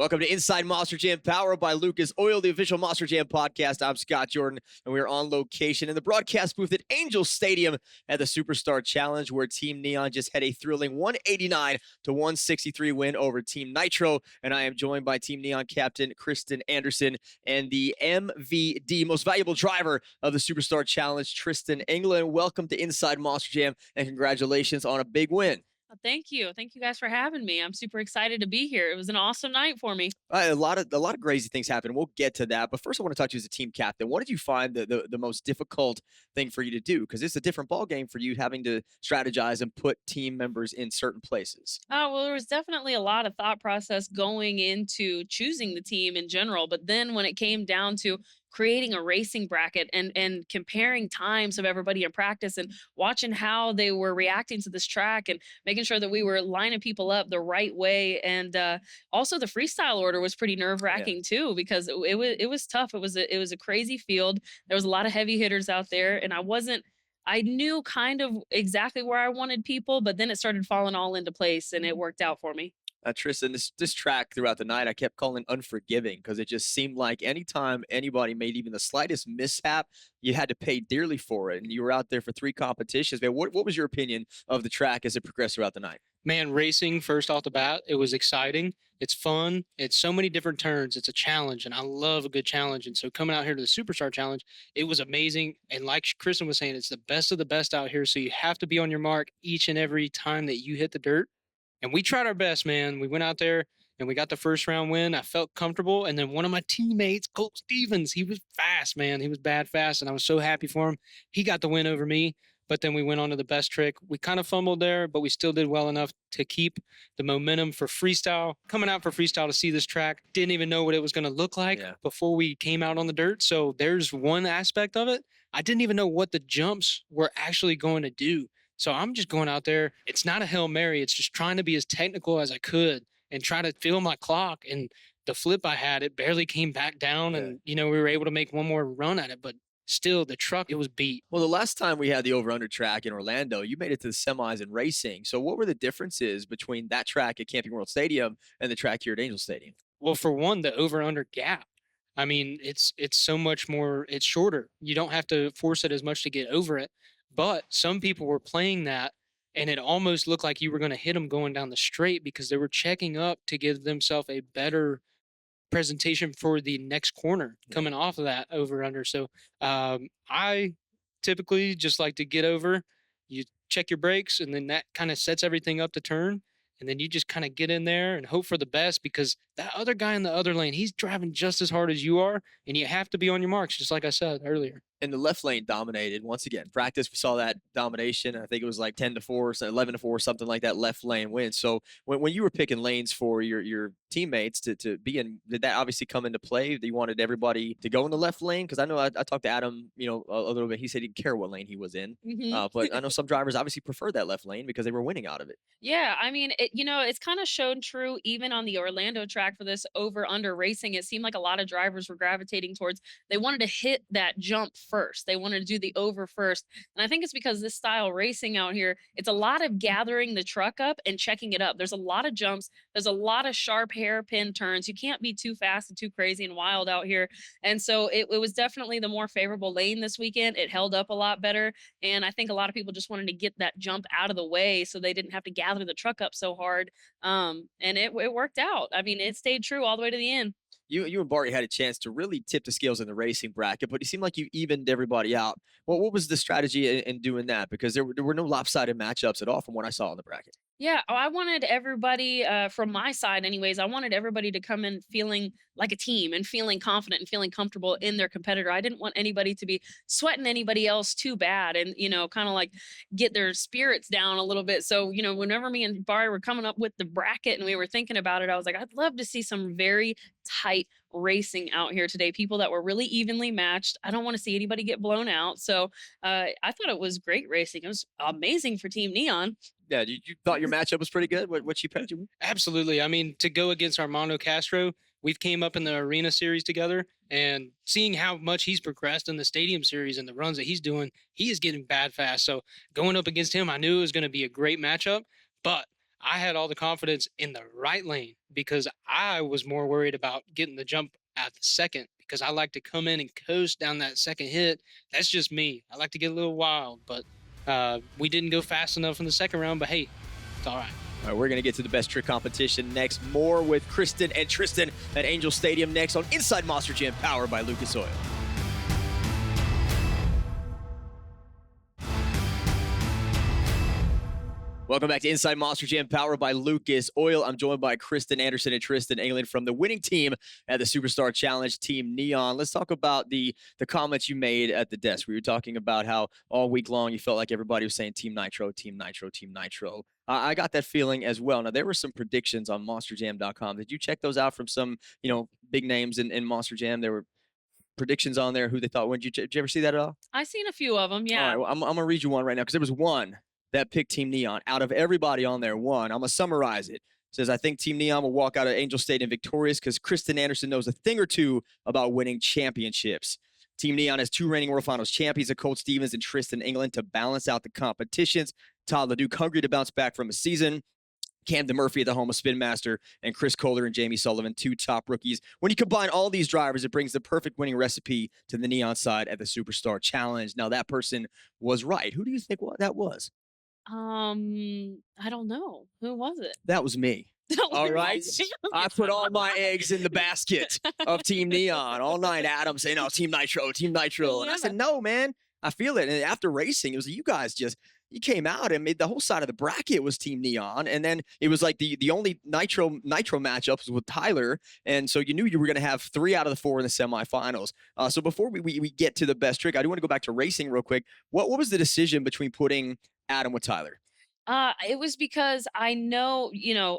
Welcome to Inside Monster Jam, powered by Lucas Oil, the official Monster Jam podcast. I'm Scott Jordan, and we are on location in the broadcast booth at Angel Stadium at the Superstar Challenge, where Team Neon just had a thrilling 189-163 win over Team Nitro. And I am joined by Team Neon captain Kristen Anderson and the MVD, most valuable driver of the Superstar Challenge, Tristan England. Welcome to Inside Monster Jam, and congratulations on a big win. Thank you. Thank you guys for having me. I'm super excited to be here. It was an awesome night for me. A lot of crazy things happen. We'll get to that, but first I want to talk to you as a team captain. What did you find the most difficult thing for you to do? Because it's a different ball game for you, having to strategize and put team members in certain places. Oh, well, there was definitely a lot of thought process going into choosing the team in general. But then when it came down to creating a racing bracket and comparing times of everybody in practice and watching how they were reacting to this track and making sure that we were lining people up the right way. And also the freestyle order was pretty nerve Yeah. wracking too, because it was tough. It was a crazy field. There was a lot of heavy hitters out there, and I knew kind of exactly where I wanted people, but then it started falling all into place and it worked out for me. Tristan, this track throughout the night, I kept calling unforgiving because it just seemed like anytime anybody made even the slightest mishap, you had to pay dearly for it. And you were out there for three competitions. Man, what was your opinion of the track as it progressed throughout the night? Man, racing first off the bat, it was exciting. It's fun. It's so many different turns. It's a challenge, and I love a good challenge. And so coming out here to the Superstar Challenge, it was amazing. And like Kristen was saying, it's the best of the best out here. So you have to be on your mark each and every time that you hit the dirt. And we tried our best, man. We went out there and we got the first round win. I felt comfortable. And then one of my teammates, Colt Stevens, he was fast, man. He was bad fast. And I was so happy for him. He got the win over me. But then we went on to the best trick. We kind of fumbled there, but we still did well enough to keep the momentum for freestyle. Coming out for freestyle to see this track, didn't even know what it was going to look like before we came out on the dirt. So there's one aspect of it. I didn't even know what the jumps were actually going to do. So I'm just going out there. It's not a Hail Mary. It's just trying to be as technical as I could and try to feel my clock. And the flip I had, it barely came back down. And, we were able to make one more run at it. But still, the truck, it was beat. Well, the last time we had the over-under track in Orlando, you made it to the semis in racing. So what were the differences between that track at Camping World Stadium and the track here at Angel Stadium? Well, for one, the over-under gap. I mean, it's so much more, it's shorter. You don't have to force it as much to get over it. But some people were playing that, and it almost looked like you were going to hit them going down the straight because they were checking up to give themselves a better presentation for the next corner coming off of that over under. So I typically just like to get over, you check your brakes, and then that kind of sets everything up to turn. And then you just kind of get in there and hope for the best because that other guy in the other lane, he's driving just as hard as you are. And you have to be on your marks, just like I said earlier. And the left lane dominated once again. Practice, we saw that domination. I think it was like 10-4, 11-4, something like that. Left lane win. So when you were picking lanes for your teammates to be in, did that obviously come into play? You wanted everybody to go in the left lane? Because I know I talked to Adam, a little bit. He said he didn't care what lane he was in, but I know some drivers obviously prefer that left lane because they were winning out of it. Yeah, I mean, it's kind of shown true even on the Orlando track for this over under racing. It seemed like a lot of drivers were gravitating towards, they wanted to hit that jump first. They wanted to do the over first. And I think it's because this style racing out here, it's a lot of gathering the truck up and checking it up. There's a lot of jumps, there's a lot of sharp hairpin turns. You can't be too fast and too crazy and wild out here. And so it was definitely the more favorable lane this weekend. It held up a lot better. And I think a lot of people just wanted to get that jump out of the way so they didn't have to gather the truck up so hard. And it worked out. I mean, it stayed true all the way to the end. You and Barry had a chance to really tip the scales in the racing bracket, but it seemed like you evened everybody out. Well, what was the strategy in doing that? Because there were no lopsided matchups at all from what I saw in the bracket. Yeah, I wanted everybody, from my side, anyways, I wanted everybody to come in feeling like a team and feeling confident and feeling comfortable in their competitor. I didn't want anybody to be sweating anybody else too bad and, kind of like get their spirits down a little bit. So, whenever me and Barry were coming up with the bracket and we were thinking about it, I was like, I'd love to see some very tight racing out here today. People that were really evenly matched. I don't want to see anybody get blown out. So I thought it was great racing. It was amazing for Team Neon. Yeah, you thought your matchup was pretty good? What she picked you with? Absolutely. I mean, to go against Armando Castro, we've came up in the arena series together, and seeing how much he's progressed in the stadium series and the runs that he's doing, he is getting bad fast. So going up against him, I knew it was going to be a great matchup, but I had all the confidence in the right lane because I was more worried about getting the jump at the second because I like to come in and coast down that second hit. That's just me. I like to get a little wild, but we didn't go fast enough in the second round. But hey, it's all right. All right, we're going to get to the best trick competition next. More with Kristen and Tristan at Angel Stadium next on Inside Monster Jam, powered by Lucas Oil. Welcome back to Inside Monster Jam, powered by Lucas Oil. I'm joined by Kristen Anderson and Tristan England from the winning team at the Superstar Challenge, Team Neon. Let's talk about the comments you made at the desk. We were talking about how all week long you felt like everybody was saying Team Nitro, Team Nitro, Team Nitro. I got that feeling as well. Now, there were some predictions on MonsterJam.com. Did you check those out from some, big names in Monster Jam? There were predictions on there who they thought. Did you ever see that at all? I seen a few of them. Yeah. All right, well, I'm going to read you one right now because there was one that picked Team Neon. Out of everybody on there, one. I'm going to summarize it. It says, I think Team Neon will walk out of Angel Stadium victorious because Kristen Anderson knows a thing or two about winning championships. Team Neon has 2 reigning World Finals champions, Colt Stevens and Tristan England, to balance out the competitions. Todd LeDuc hungry to bounce back from a season. Camden Murphy at the home of Spin Master, and Chris Kohler and Jamie Sullivan, 2 top rookies. When you combine all these drivers, it brings the perfect winning recipe to the Neon side at the Superstar Challenge. Now, that person was right. Who do you think that was? I don't know. Who was it? That was me. All right. I put all my eggs in the basket of Team Neon all night. Adam saying, "No, Team Nitro, Team Nitro." And I said, "No, man, I feel it." And after racing, it was you guys you came out and made the whole side of the bracket was Team Neon. And then it was like the only Nitro matchups was with Tyler. And so you knew you were going to have 3 out of the 4 in the semifinals. So before we get to the best trick, I do want to go back to racing real quick. What was the decision between putting Adam with Tyler? It was because I know,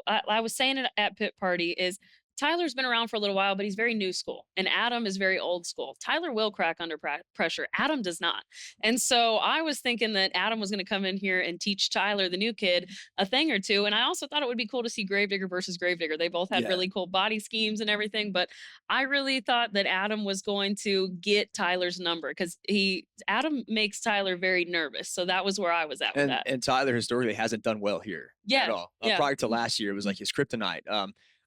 I was saying it at Pit Party is Tyler's been around for a little while, but he's very new school, and Adam is very old school. Tyler will crack under pressure. Adam does not. And so I was thinking that Adam was going to come in here and teach Tyler, the new kid, a thing or two. And I also thought it would be cool to see Gravedigger versus Gravedigger. They both had really cool body schemes and everything, but I really thought that Adam was going to get Tyler's number because Adam makes Tyler very nervous. So that was where I was at with that. And Tyler historically hasn't done well here at all. Prior to last year, it was like his kryptonite.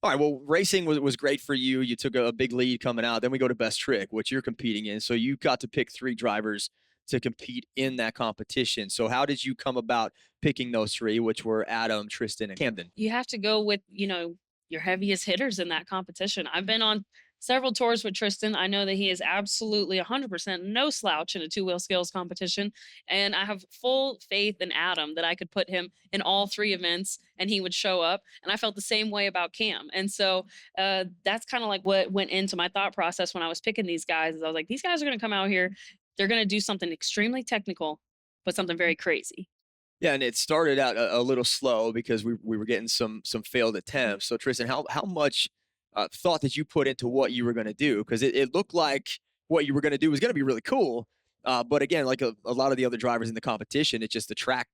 All right, well, racing was great for you. You took a big lead coming out. Then we go to best trick, which you're competing in. So you got to pick 3 drivers to compete in that competition. So how did you come about picking those 3, which were Adam, Tristan, and Camden? You have to go with, your heaviest hitters in that competition. I've been on several tours with Tristan. I know that he is absolutely 100% no slouch in a 2-wheel skills competition. And I have full faith in Adam that I could put him in all 3 events and he would show up. And I felt the same way about Cam. And so that's kind of like what went into my thought process when I was picking these guys. Is I was like, these guys are going to come out here. They're going to do something extremely technical, but something very crazy. Yeah, and it started out a little slow because we were getting some failed attempts. So Tristan, how much thought that you put into what you were going to do? Because it looked like what you were going to do was going to be really cool. But again, like a lot of the other drivers in the competition, it's just the track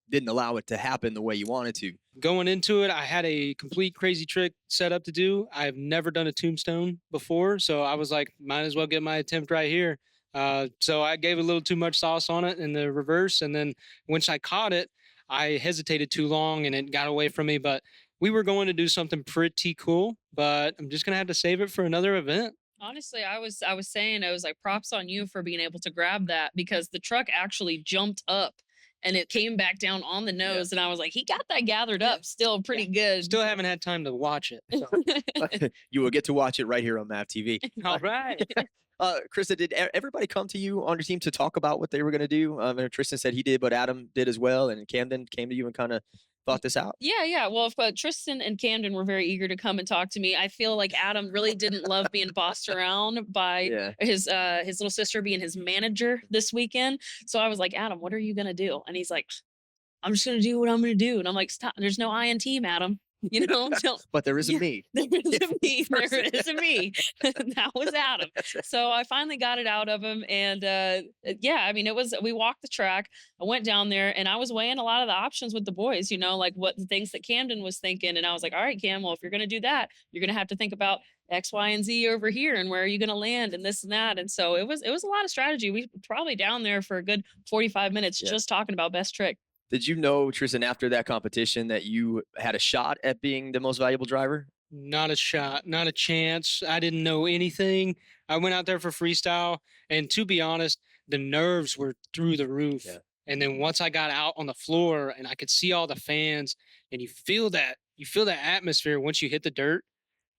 didn't allow it to happen the way you wanted to. Going into it, I had a complete crazy trick set up to do. I've never done a tombstone before, so I was like, might as well get my attempt right here. So I gave a little too much sauce on it in the reverse. And then once I caught it, I hesitated too long and it got away from me. But we were going to do something pretty cool, but I'm just going to have to save it for another event. Honestly, I was saying, I was like, props on you for being able to grab that because the truck actually jumped up and it came back down on the nose. And I was like, he got that gathered up still pretty good. Still haven't had time to watch it. So. You will get to watch it right here on MAV TV. All right. Krista, did everybody come to you on your team to talk about what they were going to do? Tristan said he did, but Adam did as well. And Camden came to you and kind of thought this out? Yeah. Well, if Tristan and Camden were very eager to come and talk to me, I feel like Adam really didn't love being bossed around by his little sister being his manager this weekend. So I was like, Adam, what are you going to do? And he's like, I'm just going to do what I'm going to do. And I'm like, stop. There's no I in team, Adam. But there is a me. There is a me. There is a me. That was Adam. So I finally got it out of him. And we walked the track. I went down there and I was weighing a lot of the options with the boys, like what the things that Camden was thinking. And I was like, all right, Cam, well, if you're going to do that, you're going to have to think about X, Y, and Z over here and where are you going to land and this and that. And so it was a lot of strategy. We were probably down there for a good 45 minutes just talking about best trick. Did you know, Tristan, after that competition that you had a shot at being the most valuable driver? Not a shot, not a chance. I didn't know anything. I went out there for freestyle, and to be honest, the nerves were through the roof. Yeah. And then once I got out on the floor and I could see all the fans, and you feel that atmosphere once you hit the dirt.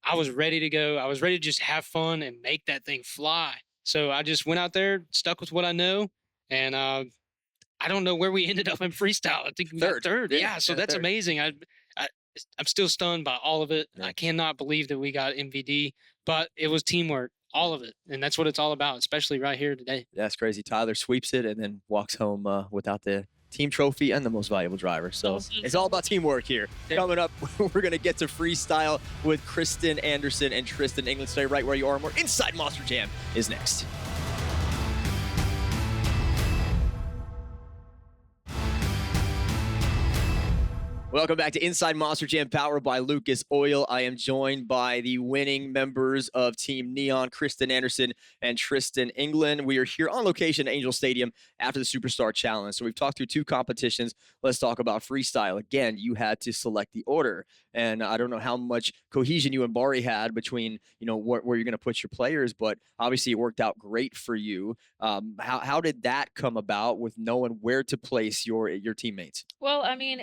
I was ready to go. I was ready to just have fun and make that thing fly. So I just went out there, stuck with what I know, and I don't know where we ended up in freestyle. I think we got third. Yeah, so that's third. amazing. I I'm still stunned by all of it. Yeah. I cannot believe that we got MVD, but it was teamwork, all of it, and that's what it's all about, especially right here today. That's crazy. Tyler sweeps it and then walks home without the team trophy and the most valuable driver. So Awesome. it's all about teamwork here. Yeah. Coming up, we're going to get to freestyle with Kristen Anderson and Tristan England. Stay right where you are. More Inside Monster Jam is next. Welcome back to Inside Monster Jam, powered by Lucas Oil. I am joined by the winning members of Team Neon, Kristen Anderson and Tristan England. We are here on location at Angel Stadium after the Superstar Challenge. So we've talked through two competitions. Let's talk about freestyle. Again, you had to select the order. And I don't know how much cohesion you and Bari had between, where you're going to put your players, but obviously it worked out great for you. How did that come about with knowing where to place your teammates? Well, I mean,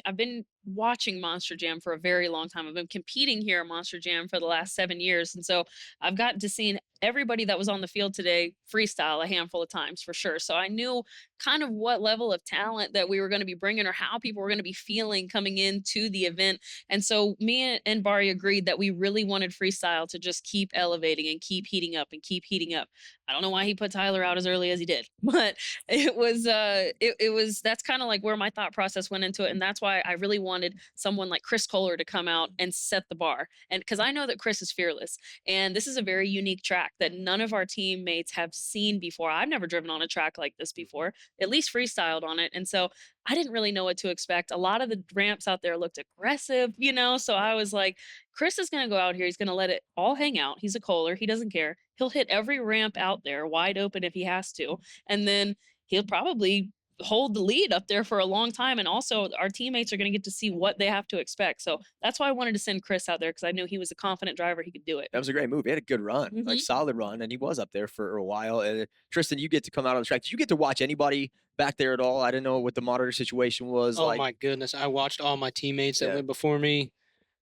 I've been watching Monster Jam for a very long time. I've been competing here at Monster Jam for the last 7 years. And so I've gotten to see everybody that was on the field today freestyle a handful of times for sure. So I knew kind of what level of talent that we were going to be bringing or how people were going to be feeling coming into the event. And so me and Bari agreed that we really wanted freestyle to just keep elevating and keep heating up and keep heating up. I don't know why he put Tyler out as early as he did, but it was that's kind of like where my thought process went into it. And that's why I really wanted someone like Chris Kohler to come out and set the bar. And because I know that Chris is fearless, and this is a very unique track that none of our teammates have seen before. I've never driven on a track like this before, at least freestyled on it. And so I didn't really know what to expect. A lot of the ramps out there looked aggressive, so I was like, Chris is going to go out here. He's going to let it all hang out. He's a Kohler. He doesn't care. He'll hit every ramp out there wide open if he has to. And then he'll probably hold the lead up there for a long time. And also our teammates are going to get to see what they have to expect. So that's why I wanted to send Chris out there, because I knew he was a confident driver. He could do it. That was a great move. He had a good run, like Mhm. solid run, and he was up there for a while. And Tristan, you get to come out on the track. Did you get to watch anybody back there at all? I didn't know what the monitor situation was Oh like. my goodness. I watched all my teammates that Yeah. went before me.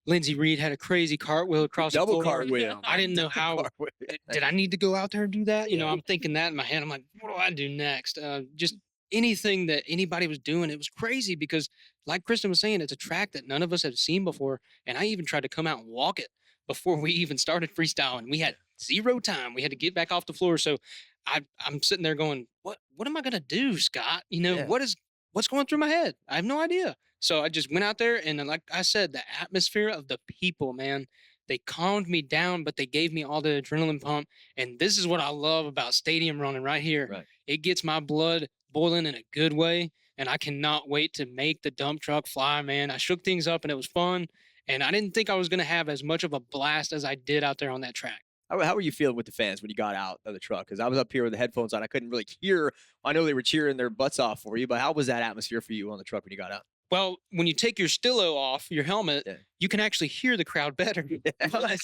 Lindsey Reed had a crazy cartwheel across Double the floor. cartwheel. I didn't know how. Cartwheel. Did I need to go out there and do that? Yeah. I'm thinking that in my head. I'm like, what do I do next? Just anything that anybody was doing, it was crazy because, like Kristen was saying, it's a track that none of us have seen before. And I even tried to come out and walk it before we even started freestyling. We had zero time. We had to get back off the floor. So I'm sitting there going, what am I gonna do, Scott? Yeah. What's going through my head? I have no idea. So I just went out there, and then, like I said, the atmosphere of the people, man, they calmed me down, but they gave me all the adrenaline pump. And this is what I love about stadium running right here. Right. It gets my blood boiling in a good way. And I cannot wait to make the dump truck fly, man. I shook things up and it was fun. And I didn't think I was going to have as much of a blast as I did out there on that track. How were you feeling with the fans when you got out of the truck? Because I was up here with the headphones on. I couldn't really hear. I know they were cheering their butts off for you, but how was that atmosphere for you on the truck when you got out? Well, when you take your stillo off, your helmet, Yeah. you can actually hear the crowd better. But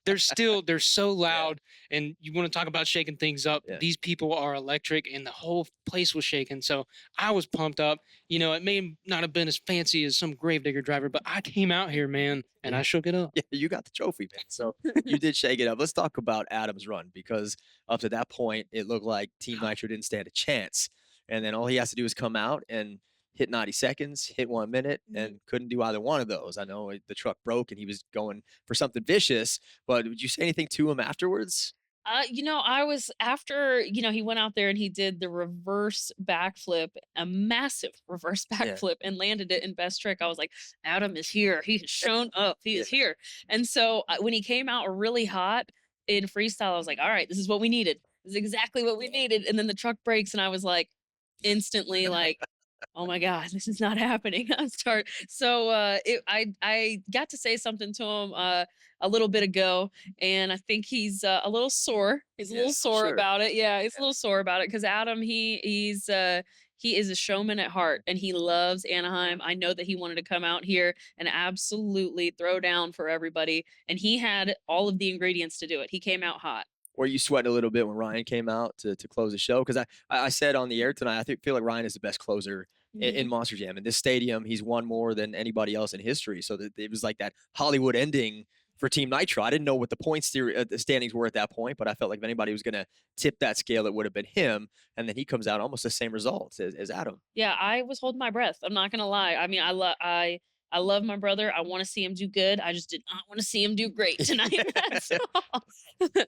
they're so loud, and you want to talk about shaking things up. Yeah. These people are electric, and the whole place was shaking. So I was pumped up. It may not have been as fancy as some gravedigger driver, but I came out here, man, and I shook it up. Yeah, you got the trophy, man. So you did shake it up. Let's talk about Adam's run, because up to that point, it looked like Team Nitro didn't stand a chance. And then all he has to do is come out and hit 90 seconds, hit 1 minute, and couldn't do either one of those. I know the truck broke and he was going for something vicious, but did you say anything to him afterwards? I was after, he went out there and he did the reverse backflip, a massive reverse Yeah. backflip, and landed it in best trick. I was like, Adam is here. He has shown up. He is here. And so when he came out really hot in freestyle, I was like, all right, this is what we needed. This is exactly what we needed. And then the truck breaks and I was like, instantly like, oh my God, this is not happening. I got to say something to him a little bit ago, and I think he's a little sore. He's a Yeah, little sore sure. about it. Yeah, he's a little sore about it because Adam, He is a showman at heart and he loves Anaheim. I know that he wanted to come out here and absolutely throw down for everybody. And he had all of the ingredients to do it. He came out hot. Were you sweating a little bit when Ryan came out to close the show? Because I said on the air tonight, feel like Ryan is the best closer in Mhm. Monster Jam. In this stadium, he's won more than anybody else in history. So that it was like that Hollywood ending for Team Nitro. I didn't know what the the standings were at that point, but I felt like if anybody was going to tip that scale, it would have been him. And then he comes out almost the same results as Adam. Yeah, I was holding my breath. I'm not gonna lie. I mean, I love my brother. I want to see him do good. I just did not want to see him do great tonight. That's all.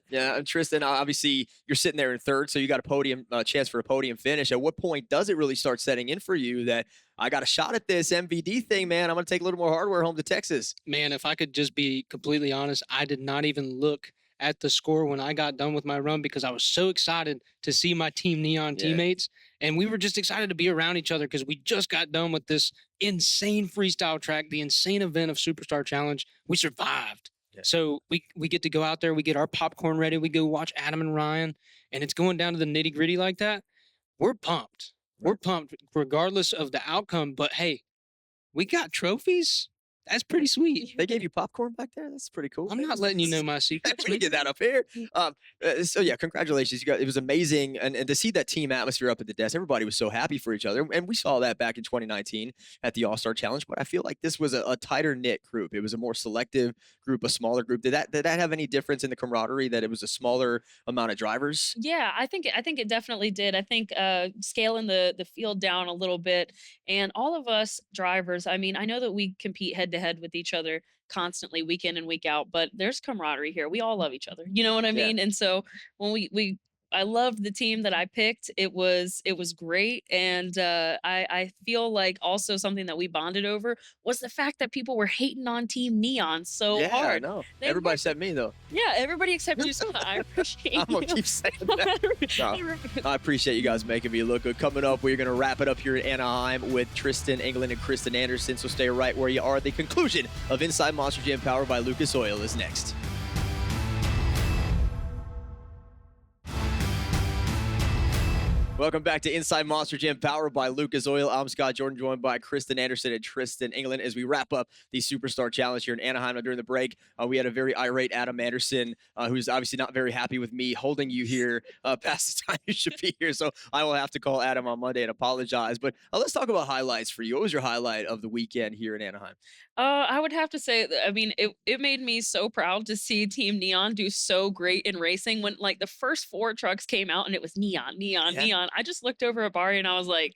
Yeah, and Tristan, obviously you're sitting there in third, so you got a podium chance for a podium finish. At what point does it really start setting in for you that I got a shot at this MVD thing, man? I'm going to take a little more hardware home to Texas. Man, if I could just be completely honest, I did not even look at the score when I got done with my run because I was so excited to see my Team Neon Yeah. teammates. And we were just excited to be around each other because we just got done with this insane freestyle track, the insane event of Superstar Challenge. We survived. Yeah. So we get to go out there, we get our popcorn ready, we go watch Adam and Ryan, and it's going down to the nitty gritty like that. We're pumped. We're pumped regardless of the outcome. But hey, we got trophies. That's pretty sweet. They gave you popcorn back there? That's pretty cool. I'm not letting you know my secrets. We get that up here. So yeah, congratulations. It was amazing. And to see that team atmosphere up at the desk, everybody was so happy for each other. And we saw that back in 2019 at the All-Star Challenge. But I feel like this was a tighter knit group. It was a more selective group, a smaller group. Did that have any difference in the camaraderie that it was a smaller amount of drivers? Yeah, I think it definitely did. I think scaling the field down a little bit, and all of us drivers. I mean, I know that we compete head to head with each other constantly, week in and week out, but there's camaraderie here. We all love each other. You know what I Yeah. mean? And so when we I loved the team that I picked. It was great, and I feel like also something that we bonded over was the fact that people were hating on Team Neon so Yeah, I hard. know. They Everybody were- except me, though. Yeah, everybody except you. So I appreciate I'm going you. to keep saying that. No, I appreciate you guys making me look good. Coming up, we're going to wrap it up here in Anaheim with Tristan England and Kristen Anderson. So stay right where you are. The conclusion of Inside Monster Jam powered by Lucas Oil is next. Welcome back to Inside Monster Jam, powered by Lucas Oil. I'm Scott Jordan, joined by Kristen Anderson and Tristan England as we wrap up the Superstar Challenge here in Anaheim. Now, during the break, we had a very irate Adam Anderson, who's obviously not very happy with me holding you here past the time you should be here. So I will have to call Adam on Monday and apologize. But let's talk about highlights for you. What was your highlight of the weekend here in Anaheim? I would have to say, I mean, it made me so proud to see Team Neon do so great in racing when like the first four trucks came out and it was neon, neon, Yeah. neon. I just looked over at Barry and I was like,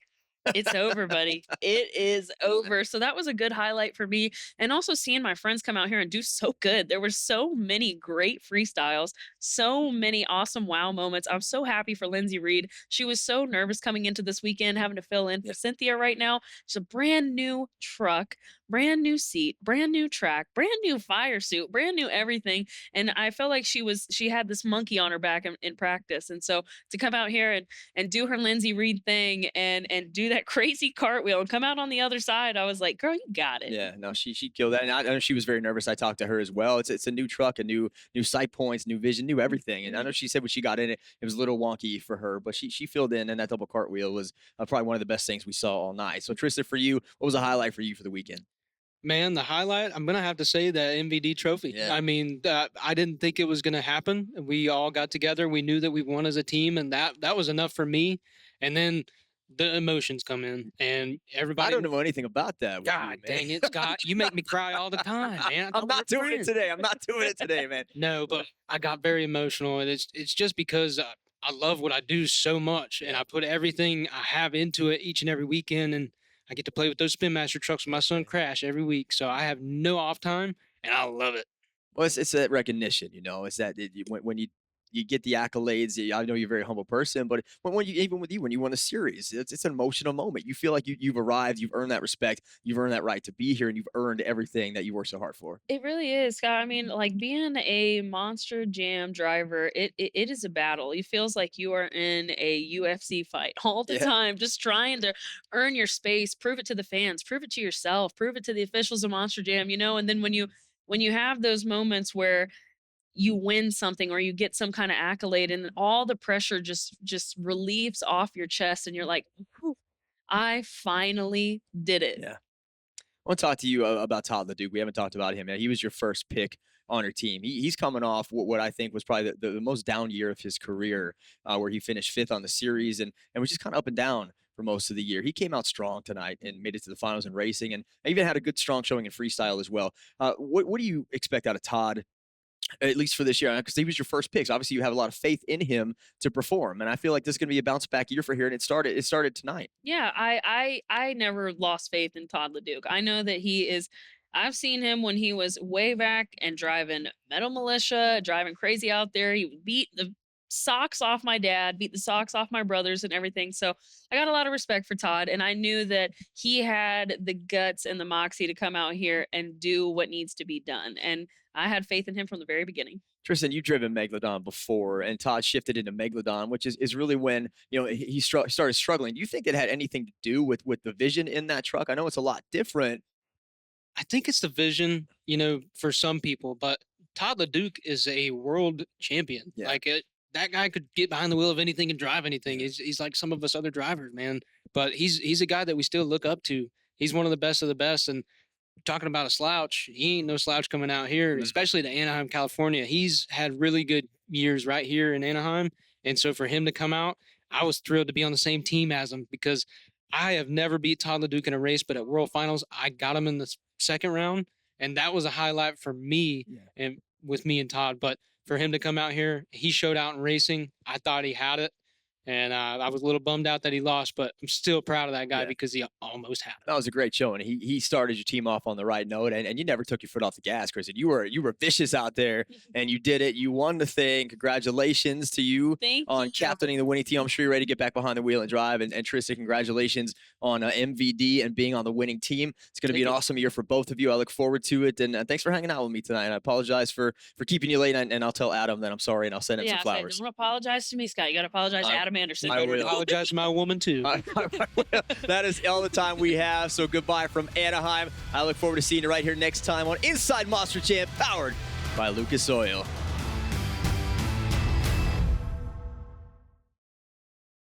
it's over, buddy. It is over. So that was a good highlight for me. And also seeing my friends come out here and do so good. There were so many great freestyles, so many awesome wow moments. I'm so happy for Lindsay Reed. She was so nervous coming into this weekend, having to fill in for Cynthia right now. It's a brand new truck, brand new seat, brand new track, brand new fire suit, brand new everything. And I felt like she had this monkey on her back in practice. And so to come out here and do her Lindsay Reed thing and do that crazy cartwheel and come out on the other side, I was like, girl, you got it. Yeah, no, she killed that, and I know she was very nervous. I talked to her as well. It's a new truck, a new sight points, new vision, new everything. And I know she said when she got in it, it was a little wonky for her, but she filled in, and that double cartwheel was probably one of the best things we saw all night. So Tristan, for you, what was a highlight for you for the weekend? Man, the highlight, I'm going to have to say the MVD trophy. Yeah. I mean, I didn't think it was going to happen. We all got together. We knew that we won as a team, and that was enough for me. And then the emotions come in, and everybody. I don't know anything about that. with you, God man. dang it, Scott. You make me cry all the time, man. I'm not doing it today. I'm not doing it today, man. No, but I got very emotional, and it's just because I love what I do so much, and I put everything I have into it each and every weekend, and I get to play with those Spin Master trucks with my son Crash every week, so I have no off time, and I love it. Well, it's that recognition, It's that when you get the accolades. I know you're a very humble person, but when you even with you when you won a series, it's an emotional moment. You feel like you've arrived, you've earned that respect, you've earned that right to be here, and you've earned everything that you worked so hard for. It really is, Scott. I mean, like being a Monster Jam driver, it is a battle. It feels like you are in a UFC fight all the Yeah. time, just trying to earn your space, prove it to the fans, prove it to yourself, prove it to the officials of Monster Jam, and then when you have those moments where you win something or you get some kind of accolade and all the pressure just relieves off your chest and you're like, "Whew, I finally did it. Yeah. I want to talk to you about Todd LeDuc. We haven't talked about him yet. He was your first pick on your team. He's coming off what I think was probably the most down year of his career, where he finished fifth on the series and was just kind of up and down for most of the year. He came out strong tonight and made it to the finals in racing, and even had a good strong showing in freestyle as well. What do you expect out of Todd, at least for this year? Because he was your first pick. So obviously, you have a lot of faith in him to perform, and I feel like this is going to be a bounce back year for here. And it started tonight. Yeah, I never lost faith in Todd LeDuc. I know that he is. I've seen him when he was way back and driving Metal Militia, driving crazy out there. He would beat the socks off my dad, beat the socks off my brothers and everything. So I got a lot of respect for Todd, and I knew that he had the guts and the moxie to come out here and do what needs to be done. And I had faith in him from the very beginning. Tristan, you've driven Megalodon before, and Todd shifted into Megalodon, which is really when he started struggling. Do you think it had anything to do with the vision in that truck? I know it's a lot different. I think it's the vision, for some people, but Todd LeDuc is a world champion. Yeah. Like that guy could get behind the wheel of anything and drive anything. He's like some of us other drivers, man. But he's a guy that we still look up to. He's one of the best. And talking about a slouch, he ain't no slouch coming out here, Right. especially to Anaheim, California. He's had really good years right here in Anaheim. And so for him to come out, I was thrilled to be on the same team as him, because I have never beat Todd LeDuc in a race, but at World Finals, I got him in the second round. And that was a highlight for me and with me and Todd. But for him to come out here, he showed out in racing. I thought he had it. And I was a little bummed out that he lost, but I'm still proud of that guy because he almost had it. That was a great show, and he started your team off on the right note, and you never took your foot off the gas, Chris. And you were vicious out there, and you did it. You won the thing. Congratulations to you on captaining the winning team. I'm sure you're ready to get back behind the wheel and drive. And Tristan, congratulations on MVD and being on the winning team. It's going to be an awesome year for both of you. I look forward to it, and thanks for hanging out with me tonight. I apologize for keeping you late, and I'll tell Adam that I'm sorry, and I'll send him some flowers. Don't apologize to me, Scott. You got to apologize to Adam Anderson. I will apologize to my woman too. That is all the time we have. So goodbye from Anaheim. I look forward to seeing you right here next time on Inside Monster Jam, powered by Lucas Oil.